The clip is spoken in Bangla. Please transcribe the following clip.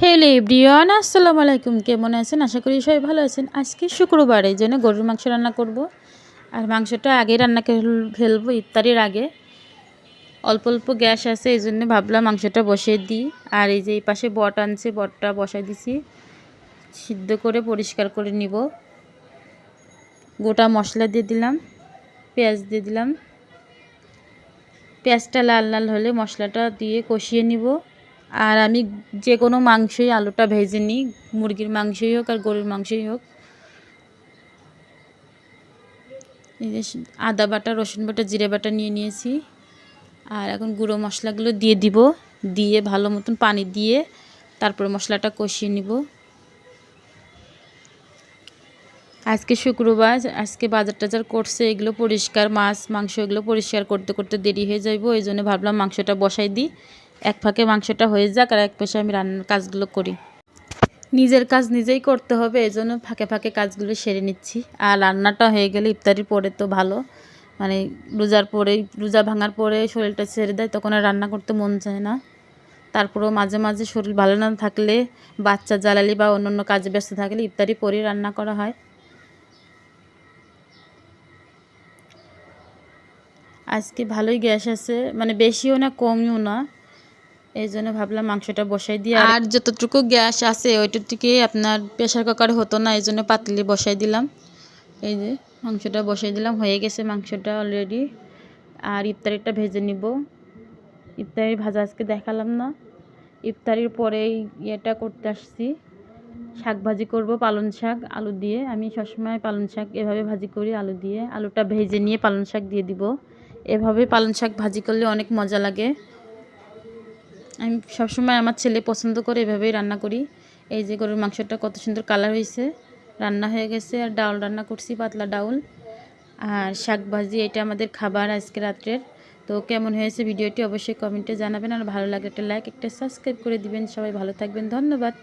হ্যালো এভরিওয়ান, আসসালামু আলাইকুম। কেমন আছেন? আশা করি সবাই ভালো আছেন। আজকে শুক্রবার, এই জন্য গরুর মাংস রান্না করব। আর মাংসটা আগে রান্না করে ফেলবো ইফতারির আগে। অল্প অল্প গ্যাস আছে, এই জন্য ভাবলাম মাংসটা বসিয়ে দিই। আর এই যে এই পাশে বট আনছে, বটটা বসাই দিছি, সিদ্ধ করে পরিষ্কার করে নিব। গোটা মশলা দিয়ে দিলাম, পেঁয়াজ দিয়ে দিলাম। পেঁয়াজটা লাল লাল হলে মশলাটা দিয়ে কষিয়ে নিব। আর আমি যে কোনো মাংসই আলুটা ভেজে নিই, মুরগির মাংসই হোক আর গরুর মাংসই হোক। এই যে আদা বাটা, রসুন বাটা, জিরে বাটা নিয়ে নিয়েছি। আর এখন গুঁড়ো মশলাগুলো দিয়ে দিব, দিয়ে ভালো মতন পানি দিয়ে তারপর মশলাটা কষিয়ে নিব। আজকে শুক্রবার, আজকে বাজার টাজার করছে, এগুলো পরিষ্কার, মাছ মাংস এগুলো পরিষ্কার করতে করতে দেরি হয়ে যাইব। এই জন্য ভাবলাম মাংসটা বসাই দিই, এক ফাঁকে মাংসটা হয়ে যাক আর এক পাশে আমি রান্নার কাজগুলো করি। নিজের কাজ নিজেই করতে হবে, এই জন্য ফাঁকে ফাঁকে কাজগুলো সেরে নিচ্ছি। আর রান্নাটা হয়ে গেলে ইফতারির পরে তো ভালো, মানে রোজার পরে, রোজা ভাঙার পরে শরীরটা ছেড়ে দেয়, তখন আর রান্না করতে মন চায় না। তারপরেও মাঝে মাঝে শরীর ভালো না থাকলে, বাচ্চা জ্বালালি বা অন্য অন্য কাজে ব্যস্ত থাকলে ইফতারি পরেই রান্না করা হয়। আজকে ভালোই গ্যাস আছে, মানে বেশিও না কমও না, এই জন্য ভাবলাম মাংসটা বসাই দিই। আর যতটুকু গ্যাস আছে ওইটুকুকে আপনার প্রেশার কুকারে হতো না, এই জন্য পাতিলে বসাই দিলাম। এই যে মাংসটা বসাই দিলাম, হয়ে গেছে মাংসটা অলরেডি। আর ইফতারিটা ভেজে নিব। ইফতারি ভাজা আজকে দেখালাম না, ইফতারির পরেই ইয়েটা করতে আসছি, শাক ভাজি করব, পালং শাক আলু দিয়ে। আমি সবসময় পালং শাক এভাবে ভাজি করি, আলু দিয়ে। আলুটা ভেজে নিয়ে পালং শাক দিয়ে দিব। এভাবে পালং শাক ভাজি করলে অনেক মজা লাগে। আমি সবসময়, আমার ছেলে পছন্দ করে, এভাবেই রান্না করি। এই যে গরুর মাংসটা কত সুন্দর কালার হয়েছে, রান্না হয়ে গেছে। আর ডাউল রান্না করছি, পাতলা ডাউল আর শাক ভাজি। এটা আমাদের খাবার আজকে রাত্রের। তো কেমন হয়েছে ভিডিওটি অবশ্যই কমেন্টে জানাবেন। আর ভালো লাগলে একটা লাইক, একটা সাবস্ক্রাইব করে দিবেন। সবাই ভালো থাকবেন, ধন্যবাদ।